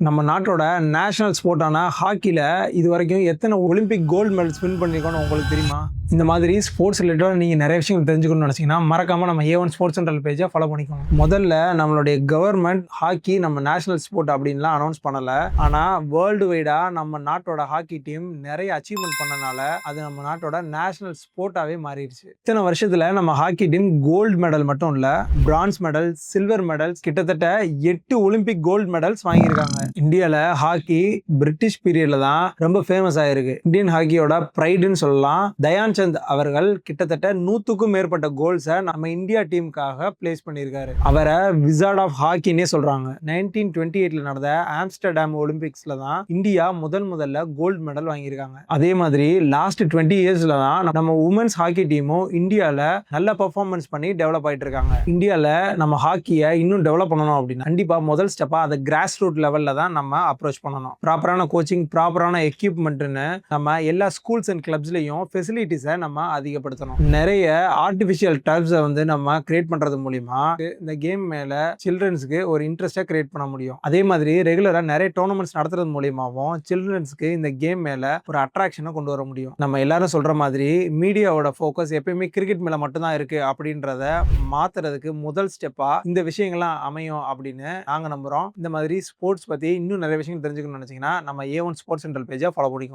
நம்ம நாட்டோட நேஷனல் ஸ்போர்ட்டான ஹாக்கியில் இது வரைக்கும் எத்தனை ஒலிம்பிக் கோல்டு மெடல்ஸ் வின் பண்ணியிருக்கோன்னு உங்களுக்கு தெரியுமா? இந்த மாதிரி ஸ்போர்ட்ஸ் ரிலேட்டடாக நீங்கள் நிறைய விஷயங்கள் தெரிஞ்சுக்கணும்னு நினச்சிங்கன்னா மறக்காமல் நம்ம A1 ஸ்போர்ட்ஸ் சென்ட்ரல் பேஜை ஃபாலோ பண்ணிக்கோங்க. முதல்ல நம்மளுடைய கவர்மெண்ட் ஹாக்கி நம்ம நேஷனல் ஸ்போர்ட் அப்படின்லாம் அனௌன்ஸ் பண்ணலை. ஆனால் வேர்ல்டு வைடாக நம்ம நாட்டோட ஹாக்கி டீம் நிறைய அச்சீவ்மெண்ட் பண்ணனால அது நம்ம நாட்டோட நேஷனல் ஸ்போர்ட்டாகவே மாறிடுச்சு. இத்தனை வருஷத்தில் நம்ம ஹாக்கி டீம் கோல்டு மெடல் மட்டும் இல்லை, பிரான்ஸ் மெடல், சில்வர் மெடல்ஸ், கிட்டத்தட்ட 8 ஒலிம்பிக் கோல்டு மெடல்ஸ் வாங்கியிருக்காங்க. இந்தியாவில் ஹாக்கி பிரிட்டிஷ் பீரியட்ல தான் ரொம்ப ஃபேமஸ் ஆயிருக்கு. இந்தியன் ஹாக்கியோட ப்ரைடுன்னு சொல்லலாம். தயான் சந்த் அவர்கள் கிட்டத்தட்ட 100க்கும் மேற்பட்ட கோல்ஸை நம்ம இந்தியா டீமுக்காக பிளேஸ் பண்ணியிருக்காரு. அவரை விசார்ட் ஆஃப் ஹாக்கின்னே சொல்றாங்க. 1928ல நடந்த ஆம்ஸ்டர்டாம் ஒலிம்பிக்ஸ்ல தான் இந்தியா முதல்ல கோல்டு மெடல் வாங்கியிருக்காங்க. அதே மாதிரி லாஸ்ட் 20 இயர்ஸ்ல தான் நம்ம உமன்ஸ் ஹாக்கி டீமும் இந்தியாவில் நல்ல பெர்ஃபார்மன்ஸ் பண்ணி டெவலப் ஆயிட்டு இருக்காங்க. இந்தியாவில் நம்ம ஹாக்கியை இன்னும் டெவலப் பண்ணணும் அப்படின்னா கண்டிப்பா முதல் ஸ்டெப்பா அதை கிராஸ் ரூட் லெவல்ல தான் நம்ம அப்ரோச் பண்ணணும். ப்ராப்பரான கோச்சிங், ப்ராப்பரான எக்யூப்மெண்ட்னு நம்ம எல்லா ஸ்கூல்ஸ் அண்ட் கிளப்ஸ்லயும் ஃபெசிலிட்டிஸை நம்ம அதிகப்படுத்தணும். நிறைய ஆர்டிஃபிஷியல் டர்ஃப்ஸை நம்ம கிரியேட் பண்றது மூலியமா இந்த கேம் மேல சில்ட்ரன்ஸ்க்கு ஒரு இன்ட்ரெஸ்டை கிரியேட் பண்ண முடியும். அதே மாதிரி ரெகுலரா நிறைய டோர்னமெண்ட்ஸ் நடத்துறது மூலியமாவும் சில்ட்ரன்ஸ்க்கு இந்த கேம் மேல ஒரு அட்ராக்ஷனை கொண்டு வர முடியும். நம்ம எல்லாரும் சொல்ற மாதிரி மீடியாவோட ஃபோக்கஸ் எப்பயுமே கிரிக்கெட் மேல மட்டும்தான் இருக்கு அப்படின்றத மாத்துறதுக்கு முதல் ஸ்டெப்பா இந்த விஷயங்கள்லாம் அமையும் அப்படின்னு நாங்க நம்புறோம். இந்த மாதிரி ஸ்போர்ட்ஸ் பத்தி இன்னும் நிறைய விஷயங்கள் தெரிஞ்சுக்கணும்னு நினைச்சீங்கன்னா நம்ம A1 ஸ்போர்ட்ஸ் சென்ட்ரல் பேஜை ஃபாலோ பண்ணிக்கோங்க.